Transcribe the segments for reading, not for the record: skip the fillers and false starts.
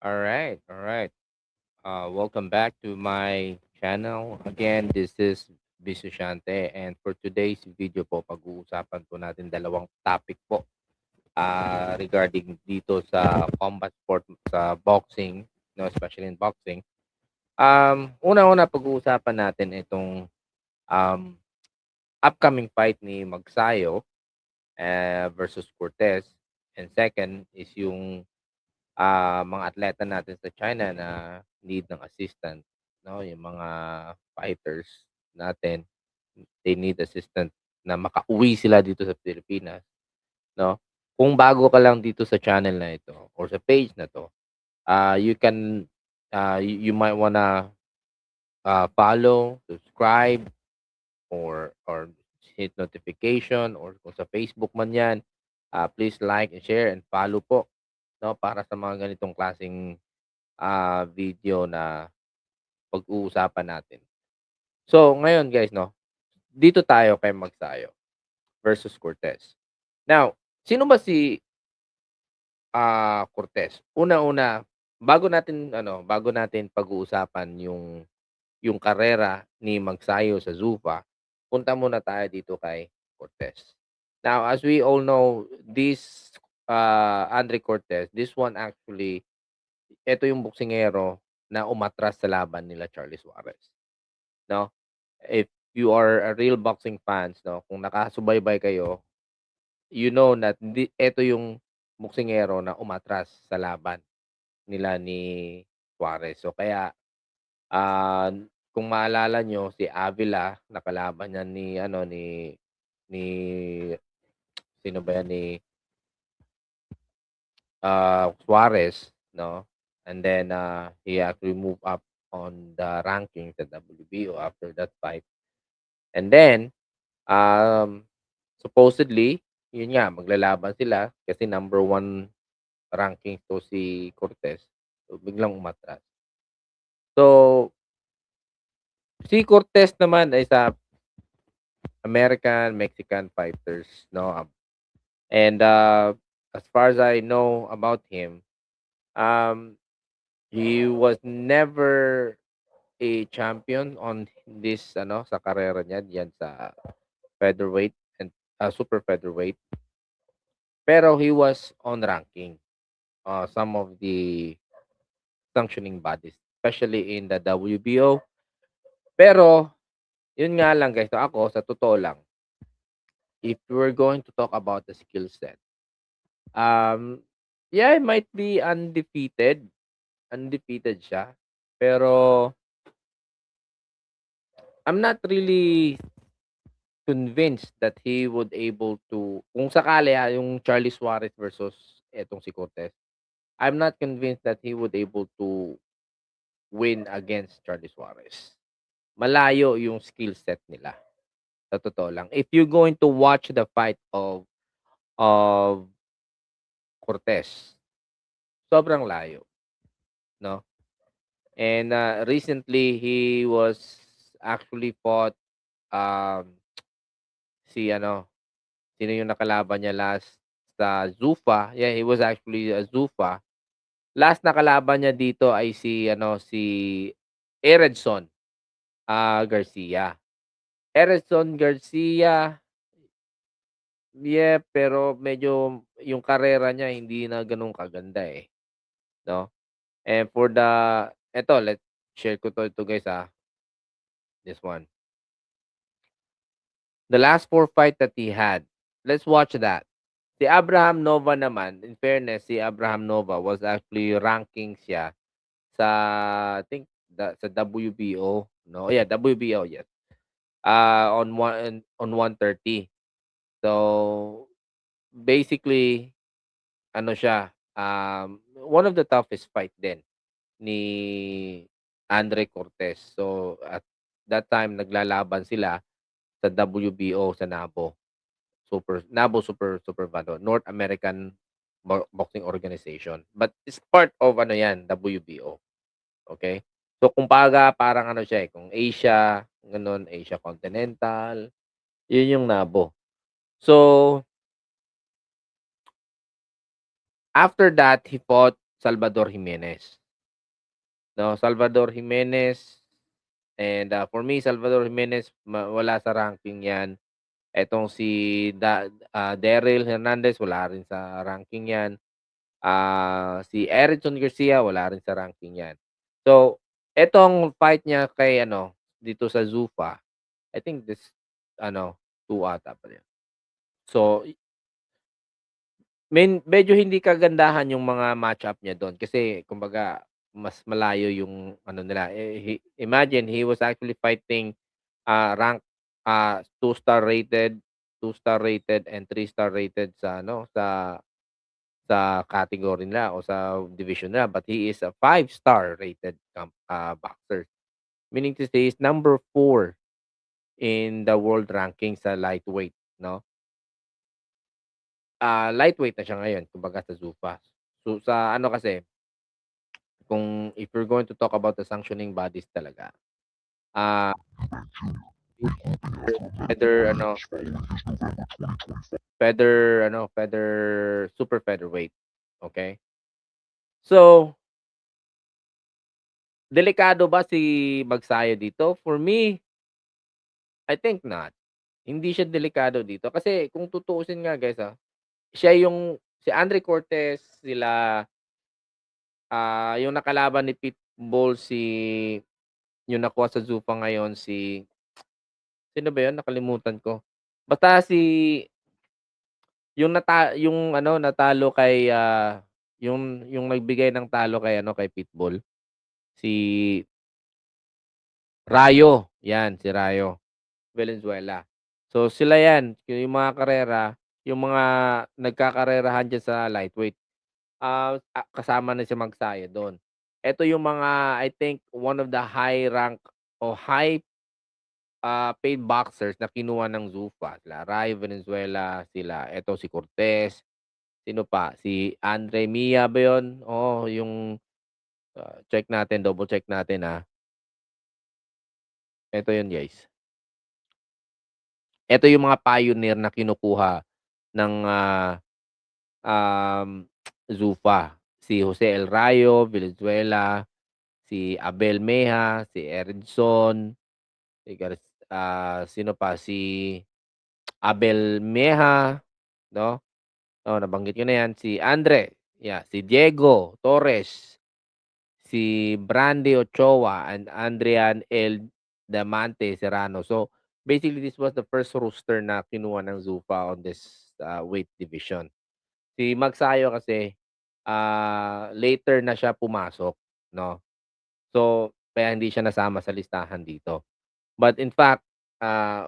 All right, all right. Welcome back to my channel. Again, this is Bisushante, and for today's video po, pag-uusapan po natin dalawang topic po regarding dito sa combat sport, sa boxing, no, especially in boxing. Una-una pag-uusapan natin itong um, upcoming fight ni Magsayo versus Cortez. And second is yung mga atleta natin sa China na need ng assistant, no? Yung mga fighters natin, they need assistant na makauwi sila dito sa Pilipinas, no? Kung bago ka lang dito sa channel na ito or sa page na 'to, you can, you might wanna, follow, subscribe, or hit notification or kung sa Facebook man 'yan, please like and share and follow po, no, para sa mga ganitong klaseng video na pag-uusapan natin. So, ngayon guys, no, dito tayo kay Magsayo versus Cortez. Now, sino ba si Cortez? Una-una, bago natin pag-uusapan yung karera ni Magsayo sa Zuffa, punta muna tayo dito kay Cortez. Now, as we all know, this Andre Cortez, this one actually, ito yung boksingero na umatras sa laban nila Charlie Suarez, no? If you are a real boxing fans, no, kung nakasubaybay kayo, you know na ito yung boksingero na umatras sa laban nila ni Suarez. So kaya ah, kung maalala nyo si Avila nakalaban niya ni ni sino ba yan ni Suarez, no? And then he actually moved up on the ranking sa WBO after that fight. And then supposedly, yun nga, maglalaban sila kasi number one ranking to si Cortez. So, biglang umatras. So, si Cortez naman ay sa American, Mexican fighters, no? And as far as I know about him, um, he was never a champion on this, sa karera niya, diyan sa featherweight and super featherweight. Pero he was on ranking. Some of the sanctioning bodies, especially in the WBO. Pero, yun nga lang guys, no, ako sa totoo lang, if we're going to talk about the skill set, um, yeah, it might be undefeated. Undefeated siya. Pero, I'm not really convinced that he would able to, kung sakali yung Charlie Suarez versus etong si Cortez, I'm not convinced that he would able to win against Charlie Suarez. Malayo yung skill set nila. Sa totoo lang. If you're going to watch the fight of Cortez, sobrang layo, no? And recently he was actually fought um si sino yung nakalaban niya last sa Zuffa. Yeah, he was actually a Zuffa. Last nakalaban niya dito ay si Eredson Garcia. Eredson Garcia, yeah, pero medyo yung karera niya hindi na gano'n kaganda, eh, 'no? And for the eto let's share ko 'to guys, this one. The last 4 fight that he had, let's watch that. Si Abraham Nova naman, in fairness, si Abraham Nova was actually ranking siya sa I think sa WBO, no? Yeah, WBO, yes. On 130. So, basically ano siya, one of the toughest fight din ni Andre Cortez. So, at that time naglalaban sila sa WBO sa NABO Super Vado, North American Boxing Organization. But it's part of ano 'yan, WBO, okay? So, kumbaga parang ano siya, kung Asia, gano'n, Asia Continental, 'yun yung NABO. So, after that, he fought Salvador Jimenez, 'no? Salvador Jimenez and, for me Salvador Jimenez wala sa ranking 'yan. Etong si Daryl Hernandez wala rin sa ranking 'yan. Si Erickson Garcia wala rin sa ranking 'yan. So, etong fight niya kay ano, dito sa Zuffa, I think this ano, 2 ata pa rin. So, medyo hindi kagandahan yung mga match-up niya dun kasi kumbaga mas malayo yung ano nila, eh, imagine he was actually fighting, rank, 2-star rated, 2-star rated and 3-star rated sa ano, sa category nila o sa division nila, but he is a 5-star rated boxer. Meaning to say is number 4 in the world ranking sa lightweight, 'no? Lightweight na siya ngayon kumbaga sa Zuffa. So, sa ano kasi, kung if you're going to talk about the sanctioning bodies talaga, ah, feather ano, feather super featherweight, okey? So, delikado ba si Magsayo dito? For me, I think not. Hindi siya delikado dito kasi kung tutuusin nga guys, siya yung si Andre Cortez, sila, yung nakalaban ni Pitbull yung nakuha sa Zuffa ngayon sino ba yun nakalimutan ko. Basta yung ano natalo kay, yung nagbigay ng talo kay ano, kay Pitbull, si Rayo, 'yan si Rayo Valenzuela. So sila 'yan, yung mga karera, yung mga nagkakarerahan diyan sa lightweight. Kasama na si Magsayo dun. Eto yung mga I think one of the high rank o high, paid boxers na kinuha ng Zuffa, sila Rai Valenzuela, sila eto si Cortez, sino pa, si Andre Mia ba yun? Oo, yung, check natin, double check natin, Eto yun guys. Eto yung mga pioneer na kinukuha ng, Zuffa. Si Jose El Rayo Valenzuela, si Abel Meja, si Eridson, sino pa, si Abel Meja, 'no? Oo, nabanggit ko na 'yan, si Andre, si Diego Torres, si Brandy Ochoa, and Adrian El Diamante Serrano. So, basically this was the first roster na kinuha ng Zuffa on this, weight division. Si Magsayo kasi, later na siya pumasok, 'no? So, kaya hindi siya nasama sa listahan dito. But in fact,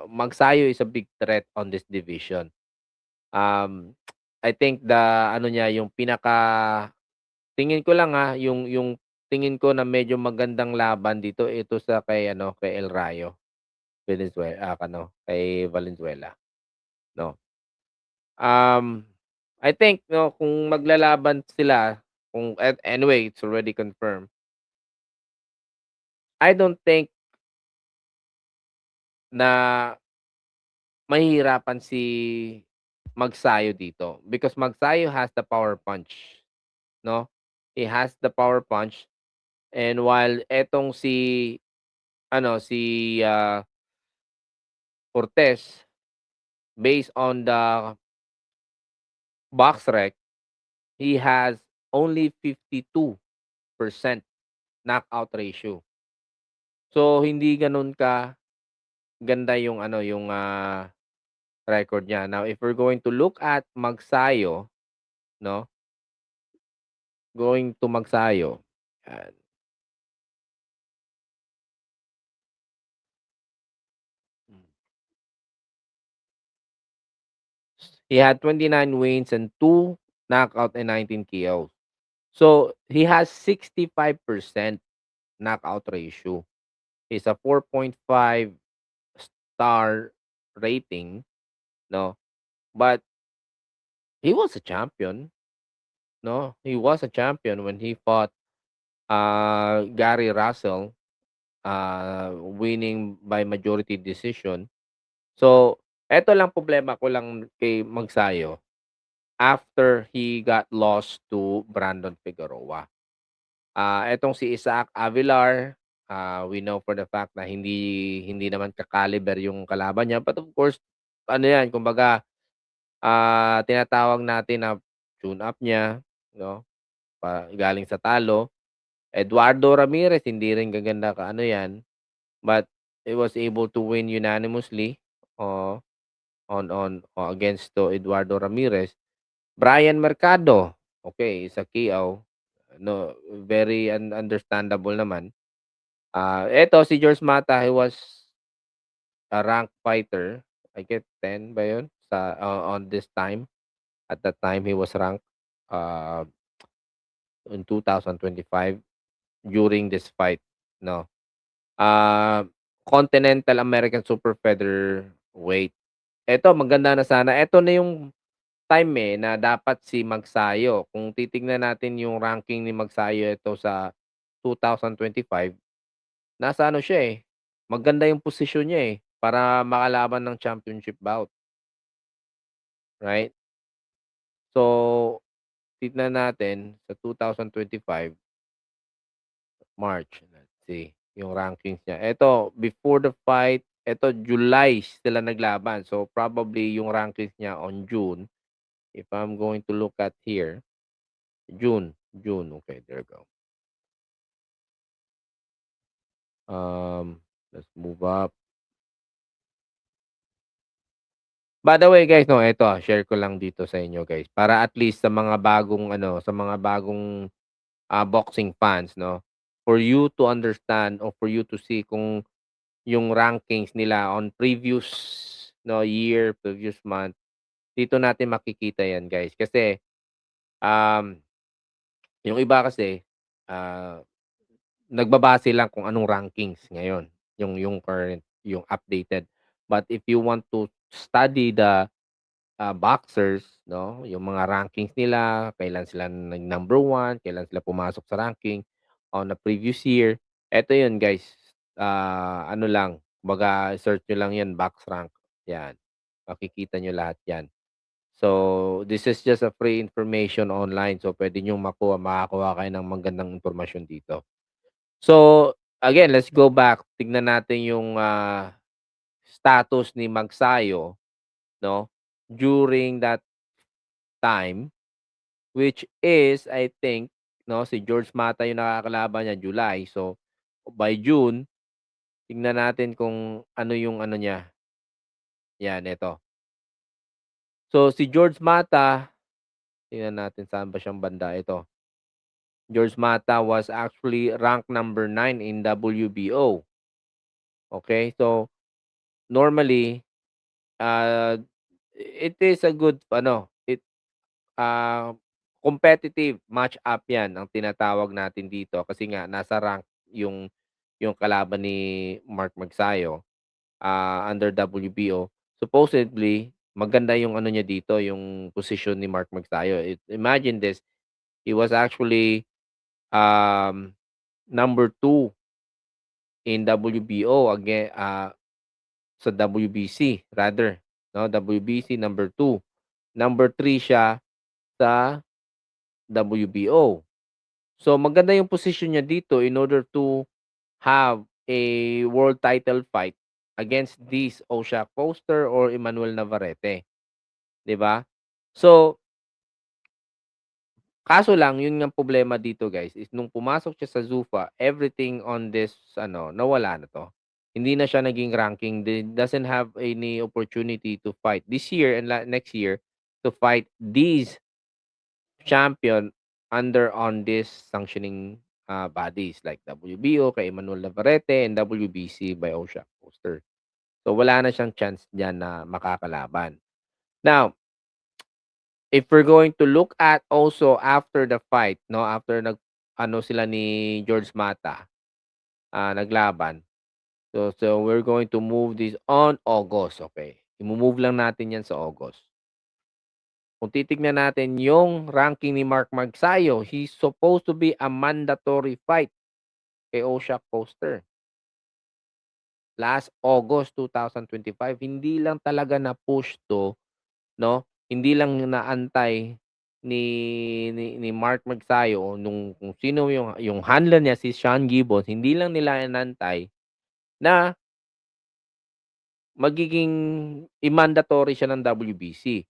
Magsayo is a big threat on this division. Um, I think the ano niya, yung tingin ko lang, yung tingin ko na medyo magandang laban dito, ito sa kay ano, kay El Rayo kay Valenzuela, 'no? Um, I think 'no, kung maglalaban sila, kung anyway, it's already confirmed. I don't think na mahihirapan si Magsayo dito because Magsayo has the power punch, 'no? He has the power punch and while etong si Cortez, based on the BoxRec, he has only 52% knockout ratio. So, hindi gano'n ganda yung ano, yung, record niya. Now, if we're going to look at Magsayo, 'no, going to Magsayo, yan. Hmm. He had 29 wins and 2 knockout and 19 KOs. So, he has 65% knockout ratio. He's a 4.5 star rating, 'no, but he was a champion, 'no? He was a champion when he fought, Gary Russell, winning by majority decision. So, eto lang problema ko lang kay Magsayo, after he got lost to Brandon Figueroa. Etong si Isaac Avilar, we know for the fact na hindi hindi naman ka-caliber yung kalaban niya, but of course ano 'yan kumbaga, tinatawag natin na tune up niya 'no, galing sa talo. Eduardo Ramirez hindi rin gaganda ka-ano 'yan, but he was able to win unanimously, oo, against to Eduardo Ramirez. Brian Mercado, okey, sa KO, no, very understandable naman. Eto si George Mata, he was a ranked fighter, I get 10 ba yun sa on this time. At that time he was ranked, uh, in 2025 during this fight 'no. Ah, Continental American Super Featherweight. Eto maganda na sana, eto na yung time, na dapat si Magsayo kung titignan natin yung ranking ni Magsayo ito sa 2025, nasa ano siya, maganda yung posisyon niya, para makalaban ng championship bout, right? So, tignan natin sa 2025 March, let's see, yung rankings niya. Eto, before the fight, eto July sila naglaban. So, probably yung rankings niya on June, if I'm going to look at here, June, okay, there you go. Let's move up. By the way guys 'no, eto, share ko lang dito sa inyo guys, para at least sa mga bagong ano, sa mga bagong, boxing fans 'no, for you to understand or for you to see kung yung rankings nila on previous 'no, year, previous month, dito natin makikita 'yan guys. Kasi, um, yung iba kasi, ah, nagbabase lang kung anong rankings ngayon, yung current, yung updated. But if you want to study the boxers 'no, yung mga rankings nila, kailan sila nag-number 1, kailan sila pumasok sa ranking on the previous year. Eto yun guys, ano lang, kumbaga search niyo lang yan box rank, yan. Makikita niyo lahat yan. So, this is just a free information online, so puwede niyong makakuha kayo ng magandang impormasyon dito. So, again, let's go back, tignan natin yung, status ni Magsayo 'no, during that time, which is I think 'no, si George Mata yung nakakalaban niya July. So, by June, tingnan natin kung ano yung ano niya, 'yan eto. So, si George Mata, tingnan natin saan ba siyang banda, ito. George Mata was actually ranked number 9 in WBO, okay? So, normally, uh, it is a good ano, Ah, competitive match-up 'yan ang tinatawag natin dito kasi nga nasa rank yung kalaban ni Mark Magsayo, under WBO. Supposedly, maganda yung ano niya dito, yung position ni Mark Magsayo. Imagine this, he was actually, number 2 in WBO sa WBC rather, 'no, WBC number 2. Number 3 siya sa WBO. So, maganda yung posisyon niya dito in order to have a world title fight against this Osha Foster or Emmanuel Navarrete, 'di ba? So, kaso lang yun ngang problema dito guys is nung pumasok siya sa Zuffa, everything on this ano, nawala na 'to. Hindi na siya naging ranking, doesn't have any opportunity to fight this year and next year to fight these champion under on this sanctioning, bodies like WBO kay Emmanuel Navarrete and WBC by Osha Foster. So, wala na siyang chance diyan na makakalaban. Now, if we're going to look at also after the fight 'no, after nag-ano sila ni George Mata, naglaban. So we're going to move this on August, okay. Imo-move lang natin 'yan sa August. Kung titignan natin yung ranking ni Mark Magsayo, he's supposed to be a mandatory fight kay Osha Foster. Last August 2025, hindi lang talaga na-push 'to 'no, hindi lang naantay ni Mark Magsayo nung kung sino yung handler niya si Sean Gibbons, hindi lang nila inantay na magiging i-mandatory siya ng WBC,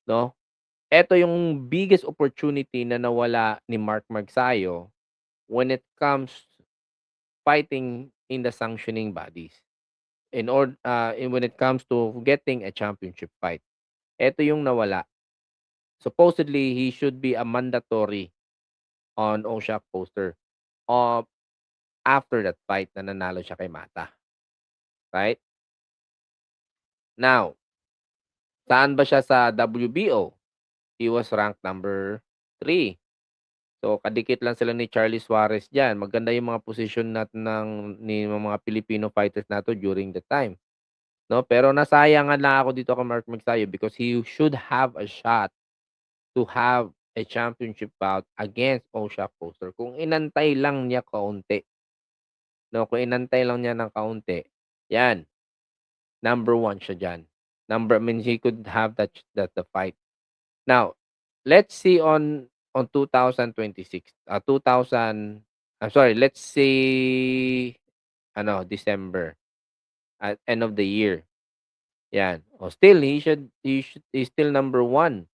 'no? Eto yung biggest opportunity na nawala ni Mark Magsayo when it comes fighting in the sanctioning bodies. When it comes to getting a championship fight. Eto yung nawala. Supposedly, he should be a mandatory on Osha poster of after that fight na nanalo siya kay Mata, right? Now, saan ba siya sa WBO? He was ranked number 3. So, kadikit lang sila ni Charlie Suarez diyan. Maganda yung mga position ni mga Filipino fighters nato during the time, 'no? Pero nasayangan lang ako dito kay Mark Magsayo because he should have a shot to have a championship bout against Osha Poster kung inantay lang niya kaunti, 'no? Kung inantay lang niya ng kaunti, 'yan, number 1 siya diyan. I mean, he could have the fight. Now, let's see on 2026, 2000 I'm sorry, let's say ano, December, at end of the year, 'yan. Oh, still he's still number 1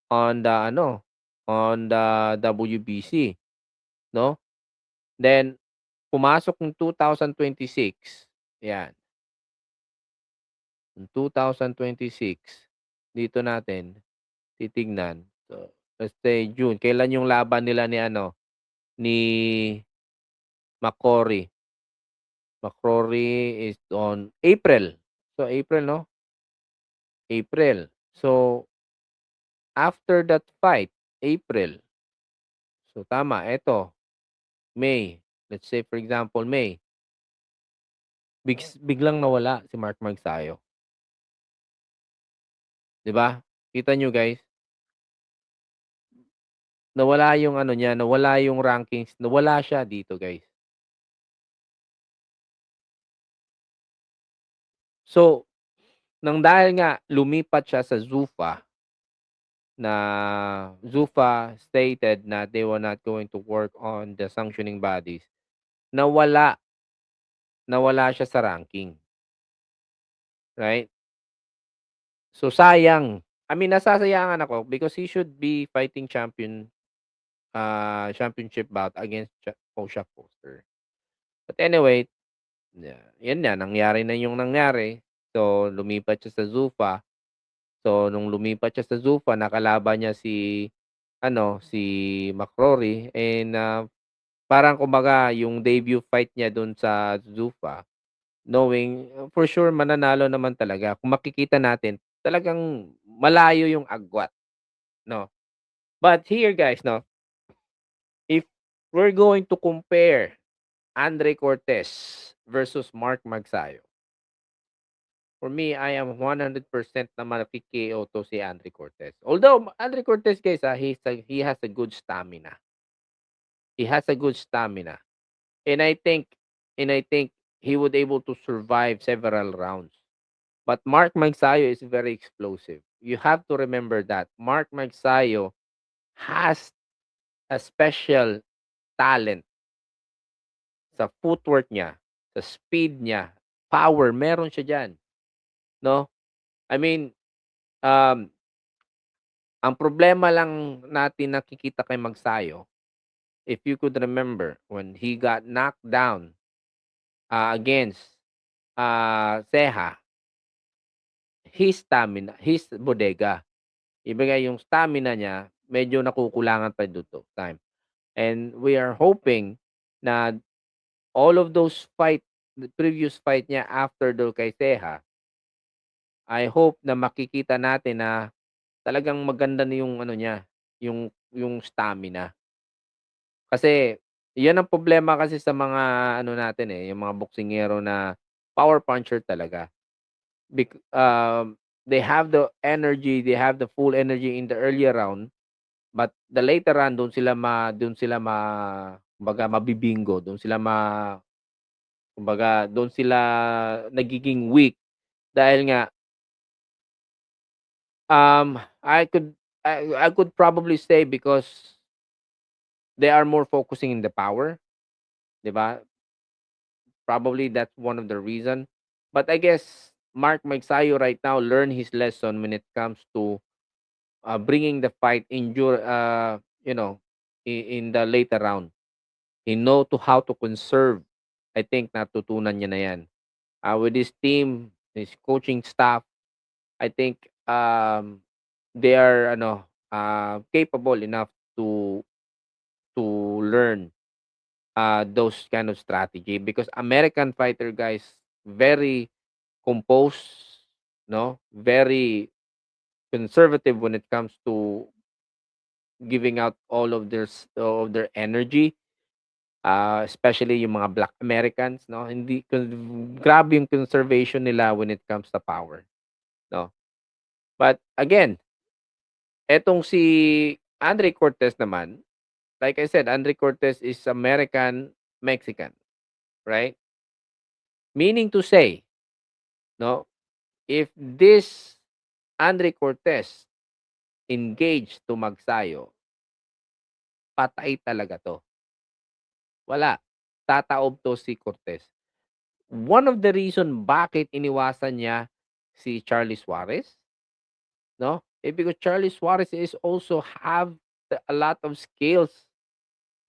on the ano, on the WBC, 'no? Then pumasok ng 2026, 'yan, yung 2026 dito natin titignan. So, let's say June, kailan yung laban nila ni ano, ni McCrory. McCrory is on April. So, April, 'no? April. So, after that fight, April. So, tama, eto, May. Let's say for example, May. Biglang nawala si Mark Magsayo, 'di ba? Kita niyo guys, nawala yung ano niya, nawala yung rankings, nawala siya dito guys. So, nang dahil nga lumipat siya sa Zuffa, na Zuffa stated na they were not going to work on the sanctioning bodies, nawala, nawala siya sa ranking, right? So, sayang. I mean, nasasayangan ako because he should be fighting championship bout against Osha Foster. But anyway, yan na, nangyari na yung nangyari. So, lumipat siya sa Zuffa. So, nung lumipat siya sa Zuffa, nakalaban niya si ano, si McCrory and, parang kumbaga yung debut fight niya dun sa Zuffa, knowing for sure mananalo naman talaga. Kung makikita natin, talagang malayo yung agwat, 'no? But here guys, 'no, if we're going to compare Andre Cortez versus Mark Magsayo, for me, I am 100% na maki-KO 'to si Andre Cortez. Although Andre Cortez guys, he has a good stamina. He has a good stamina. And I think he would able to survive several rounds. But Mark Magsayo is very explosive. You have to remember that Mark Magsayo has a special talent sa footwork niya, sa speed niya, power, meron siya diyan, 'no? I mean, um, ang problema lang natin nakikita kay Magsayo, if you could remember when he got knocked down, against, Ceja, his bodega. Ibigay yung stamina niya medyo nakukulangan pa dito time. And we are hoping na all of those the previous fight niya after do kay Ceja, I hope na makikita natin na talagang maganda na yung ano niya, yung stamina. Kasi 'yan ang problema kasi sa mga ano natin, eh, yung mga boksingero na power puncher talaga. They have the energy, they have the full energy in the earlier round, but the later round dun sila kumbaga mabibingo, dun sila nagiging weak dahil nga, I could I could probably say because they are more focusing in the power, 'di ba? Probably that's one of the reason. But I guess Mark Magsayo right now learn his lesson when it comes to bringing the fight you know, in the later round. He know to how to conserve. I think natutunan niya na yan. With his team, his coaching staff, I think they are capable enough to to learn those kind of strategy because American fighter guys very composed, no, very conservative when it comes to giving out all of of their energy, especially yung mga Black Americans, no, hindi grabe yung conservation nila when it comes to power, no. But again, etong si Andre Cortez naman, like I said, Andre Cortez is American Mexican, right? Meaning to say, no, if this Andre Cortez engaged to Magsayo, patay talaga 'to. Wala, tataob 'to si Cortez. One of the reason bakit iniwasan niya si Charlie Suarez, no, because Charlie Suarez is also have a lot of skills,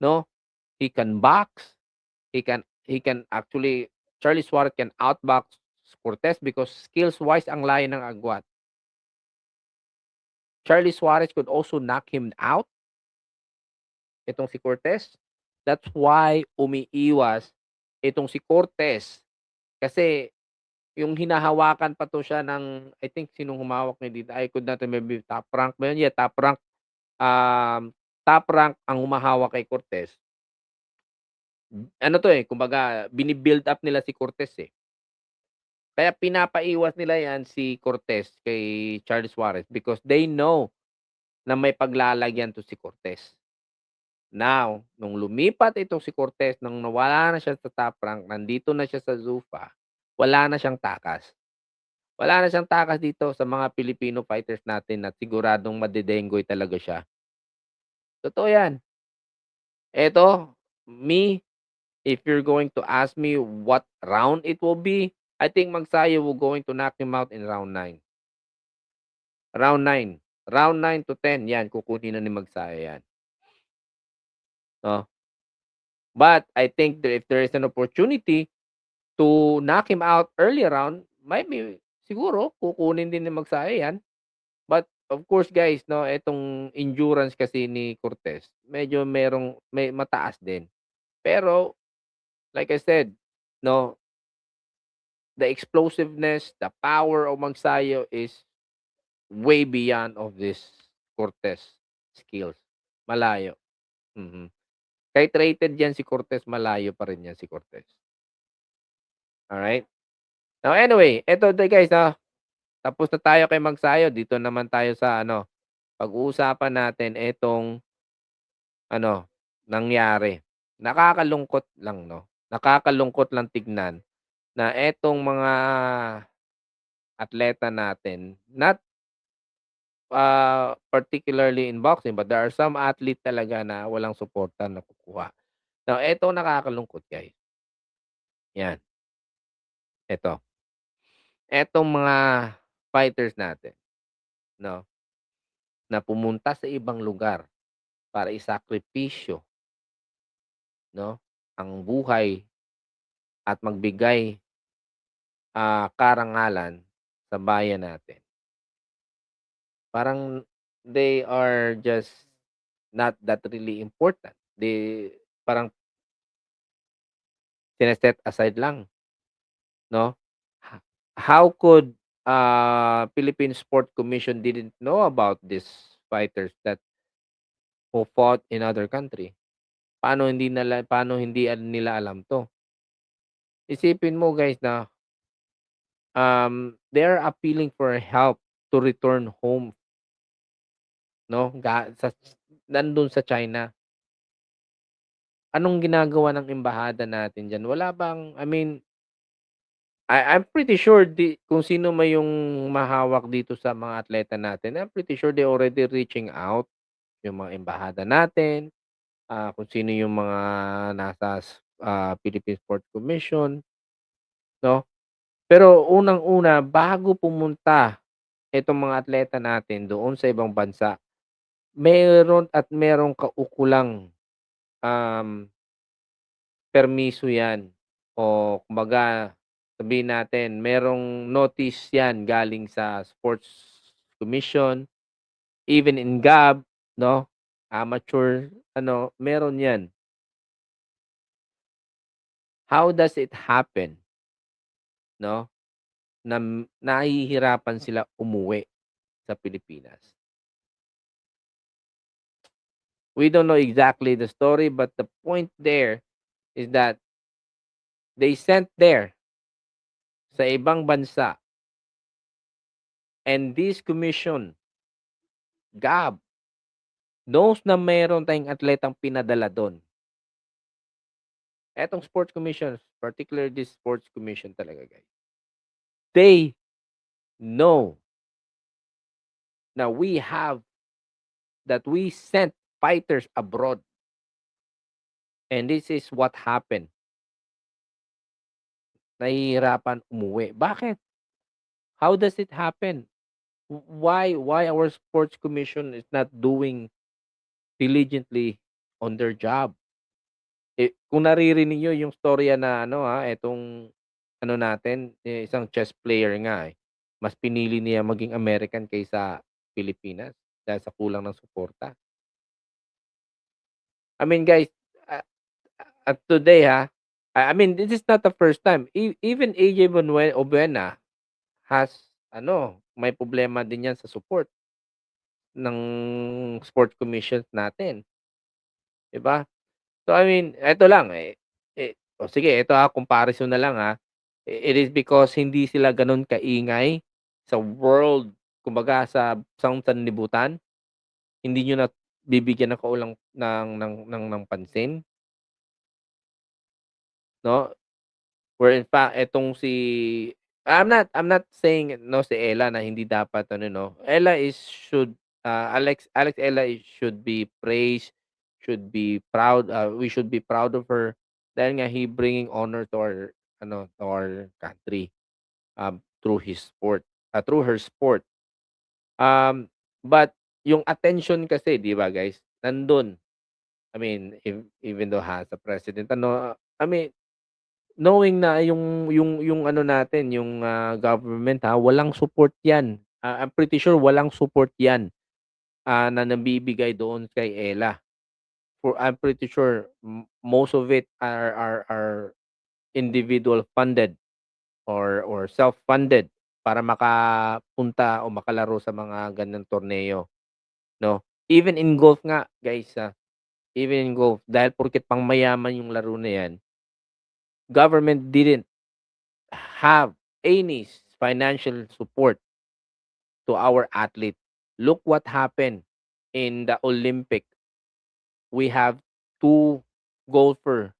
no? He can box, he can actually Charlie Suarez can outbox Cortez because skills-wise ang layo ng agwat. Charlie Suarez could also knock him out, itong si Cortez. That's why umiiwas itong si Cortez kasi yung hinahawakan pa 'to siya ng I think sinong humawak niya dito, I could not remember, Top Rank ba yun? Yeah, Top Rank. Top Rank ang humahawak kay Cortez. Ano 'to, eh, kumbaga bini-build up nila si Cortez, eh. Kaya pinapaiwas nila 'yan si Cortez kay Charles Suarez because they know na may paglalagyan 'to si Cortez. Now, nung lumipat itong si Cortez, nung nawala na siya sa Top Rank, nandito na siya sa Zuffa, wala na siyang takas. Wala na siyang takas dito sa mga Filipino fighters natin na siguradong madedenggoy talaga siya. Totoo 'yan. Eto, me, if you're going to ask me what round it will be, I think Magsayo will going to knock him out in round 9. Round 9. Round 9 to 10, 'yan kukunin na ni Magsayo 'yan, 'no. But I think that if there is an opportunity to knock him out early round, maybe siguro kukunin din ni Magsayo 'yan. But of course guys, 'no, etong endurance kasi ni Cortez medyo may mataas din. Pero like I said, 'no, the explosiveness, the power of Magsayo is way beyond of this Cortez skills. Malayo. Mhm. Kahit rated 'yan si Cortez, malayo pa rin 'yan si Cortez. Alright? Now anyway, eto na guys, tapos na tayo kay Magsayo, dito naman tayo sa ano, pag-uusapan natin etong ano, nangyari. Nakakalungkot lang 'no, nakakalungkot lang tignan na etong mga atleta natin, not particularly in boxing, but there are some athlete talaga na walang suporta na nakukuha. Now eto nakakalungkot guys, 'yan, eto. Etong mga fighters natin 'no, na pumunta sa ibang lugar para isakripisyo 'no, ang buhay at magbigay, karangalan sa bayan natin. Parang they are just not that really important. Parang sine-set aside lang 'no. Ha how could, Philippine Sport Commission didn't know about these fighters that who fought in other country? Paano hindi nila alam 'to? Isipin mo guys na, they're appealing for help to return home 'no, nandun sa China. Anong ginagawa ng embahada natin diyan? Wala bang I mean, I'm pretty sure kung sino man yung mahawak dito sa mga atleta natin, I'm pretty sure they already reaching out, yung mga embahada natin, kung sino yung mga nasa Philippine Sports Commission, 'no? Pero unang-una, bago pumunta itong mga atleta natin doon sa ibang bansa, meron at merong kaukulang, um, permiso 'yan o kumbaga sabihin natin merong notice 'yan galing sa Sports Commission, even in GAB, 'no, amateur ano, meron 'yan. How does it happen, 'no, na nahihirapan sila umuwi sa Pilipinas? We don't know exactly the story, but the point there is that they sent there sa ibang bansa, and this commission, GAB, knows na meron tayong atletang pinadala dun. Etong sports commission, particular this sports commission talaga, guys. They know na we sent fighters abroad, and this is what happened. Nahihirapan umuwi. Bakit? How does it happen? Why our sports commission is not doing diligently on their job? Kung naririnig niyo yung storya na ano, etong ano natin, isang chess player nga, mas pinili niya maging American kaysa Pilipinas dahil sa kulang ng suporta. I mean guys, ah, at today, I mean this is not the first time. Even AJ Obuena has ano, may problema din yan sa support ng sports commissions natin, 'di ba? So, I mean, eto lang, o sige eto, comparison na lang, It is because hindi sila gano'n kaingay sa world, kumbaga sa sanlibutan, hindi niyo na bibigyan ng kaulang ng pansin, 'no? Where in fact etong si I'm not saying 'no, si Ella na hindi dapat ano 'no, Ella is should, Alex Ella should be praised, should be proud, we should be proud of her dahil nga he bringing honor to our ano, to our country, through his sport, through her sport. But yung attention kasi 'di ba guys, nandun. I mean, even though sa president ano, I mean knowing na yung ano natin, yung, government, walang support 'yan. I'm pretty sure walang support 'yan, na nabibigay doon kay Ella. I'm pretty sure most of it are individual funded or self-funded para makapunta o makalaro sa mga ganiyang torneo, 'no? Even in golf nga guys, even in golf dahil porket pangmayaman yung laro na 'yan, government didn't have any financial support to our athlete. Look what happened in the Olympic. We have two golfer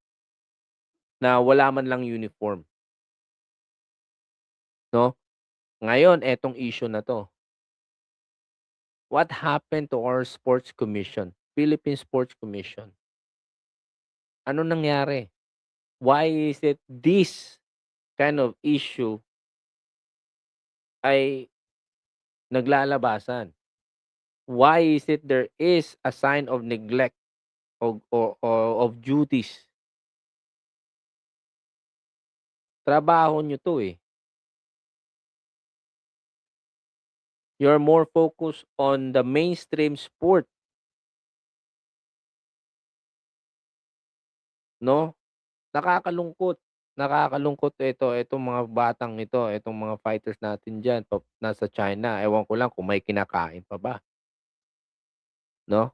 na wala man lang uniform, 'no? Ngayon etong issue na 'to, what happened to our sports commission, Philippine Sports Commission? Ano nangyari? Why is it this kind of issue ay naglalabasan? Why is it there is a sign of neglect of duties? Trabaho niyo 'to, eh. You're more focused on the mainstream sport, 'no? Nakakalungkot, nakakalungkot itong mga batang ito, itong mga fighters natin diyan nasa China. Ewan ko lang kung may kinakain pa ba, 'no?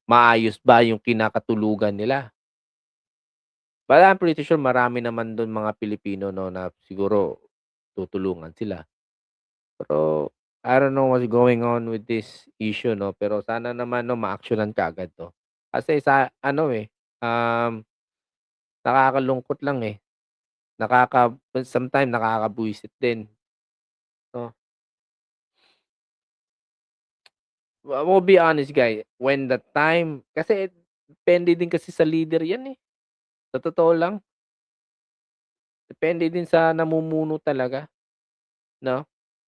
Maayos ba yung kinakatulugan nila? But I'm pretty sure marami naman dun mga Pilipino 'no, na siguro tutulungan sila. Pero I don't know what's going on with this issue 'no, pero sana naman 'no maaksiyunan kaagad 'to. Kasi sa ano, nakakalungkot lang, eh. Sometimes nakakabwisit din 'no. We'll be honest guy, when the time kasi depende din kasi sa leader 'yan, eh, sa totoo lang. Depende din sa namumuno talaga 'no.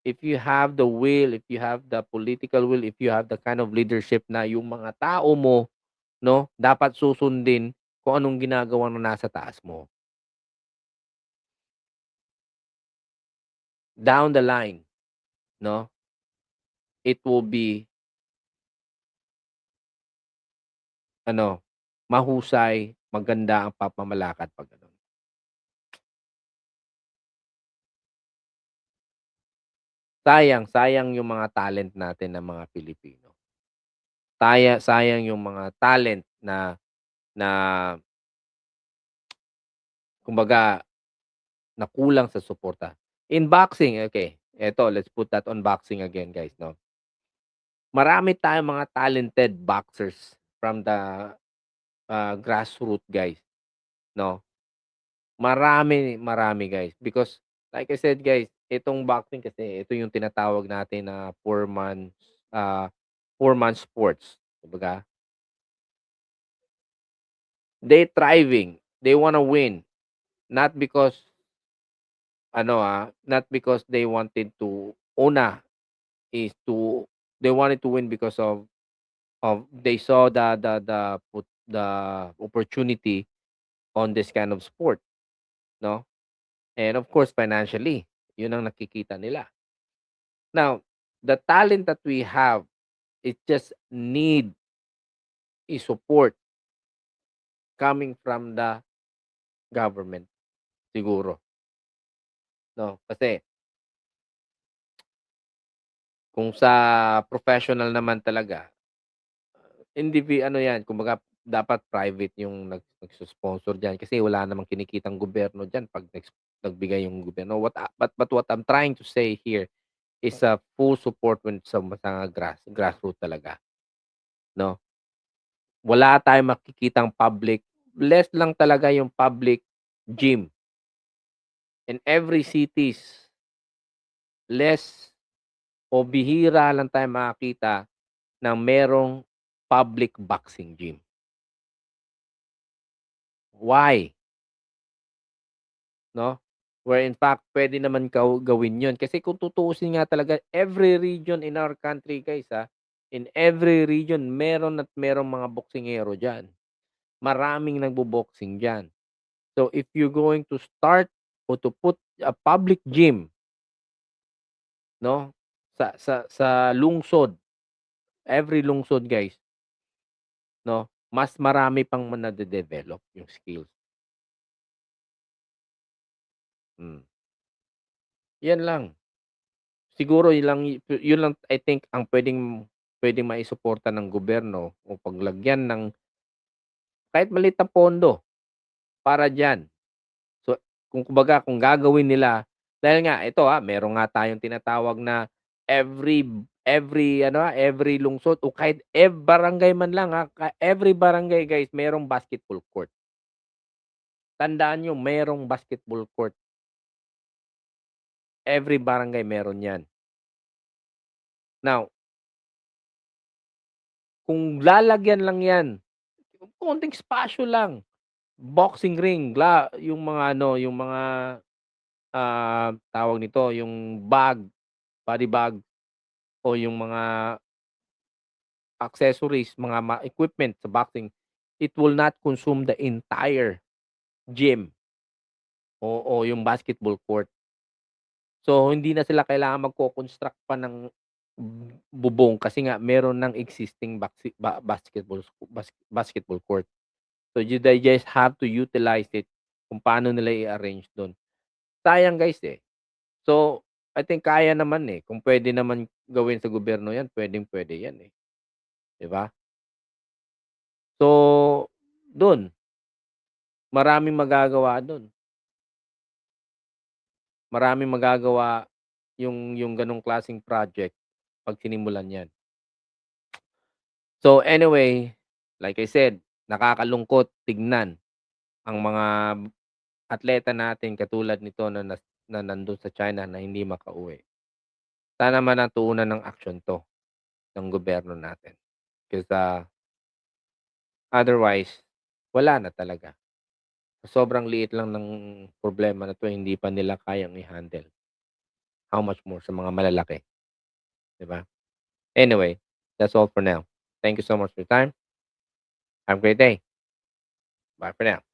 If you have the will, if you have the political will, if you have the kind of leadership na yung mga tao mo 'no, dapat susundin kung anong ginagawa ng nasa taas mo. Down the line 'no, it will be ano, mahusay, maganda ang pamamalakad 'pag gano'n. Sayang yung mga talent natin na mga Pilipino. Sayang yung mga talent na kumbaga na kulang sa suporta. In boxing, okay, eto let's put that on boxing again guys 'no. Marami tayong mga talented boxers from the, grassroot guys 'no. Marami guys because like I said guys, itong boxing kasi ito yung tinatawag natin na ah, four-man sports. Kumbaga, they thriving, they wanna win, not because not because they wanted to una is to they wanted to win because of they saw the opportunity on this kind of sport, 'no? And of course financially, 'yun ang nakikita nila. Now, the talent that we have, it just need a support coming from the government siguro, 'no? Kasi kung sa professional naman talaga, ano 'yan, kumbaga dapat private yung nagso-sponsor diyan kasi wala namang kinikitang gobyerno diyan 'pag nagbigay yung gobyerno. But what I'm trying to say here is a full support when sa mga grassroot talaga, 'no? Wala tayong makikitang less lang talaga yung public gym. In every cities, less o bihira lang tayo makakita ng merong public boxing gym. Why? 'No? Where in fact puwede naman gawin 'yun kasi kung tutuusin nga talaga every region in our country guys, in every region meron at merong mga boksingero diyan. Maraming nagbo-boxing diyan. So if you're going to start o to put a public gym 'no, sa lungsod, every lungsod guys 'no, mas marami pang nade-develop yung skills. 'Yan lang. Siguro yun lang I think ang puwedeng maisuporta ng gobyerno o paglagyan ng kahit maliit na pondo para diyan. So, kung kumbaga kung gagawin nila dahil nga ito, meron nga tayong tinatawag na every every lungsod o kahit barangay man lang, every barangay guys merong basketball court. Tandaan niyo merong basketball court, every barangay meron 'yan. Now, kung lalagyan lang 'yan, konting espasyo lang, boxing ring, yung mga yung mga, tawag nito, yung body bag o yung mga accessories, mga equipment sa boxing, it will not consume the entire gym o yung basketball court. So, hindi na sila kailangan magko-construct pa ng bubong kasi nga meron ng existing basketball court. So, they just have to utilize it kung paano nila i-arrange dun. Sayang guys, eh. So, I think kaya naman, eh, kung puwede naman gawin sa gobyerno 'yan, puwedeng-puwede 'yan, eh, 'di ba? So, dun, maraming magagawa dun. Maraming magagawa yung gano'ng klaseng project 'pag sinimulan 'yan. So, anyway, like I said, nakakalungkot tignan ang mga atleta natin katulad nito na nandun sa China na hindi makauwi. Sana manatuunan ng aksyon 'to ng gobyerno natin. Kasi, otherwise wala na talaga. Sobrang liit lang ng problema na 'to hindi pa nila kayang i-handle. How much more sa mga malalaki, 'di ba? Anyway, that's all for now. Thank you so much for your time. Have a great day. Bye for now.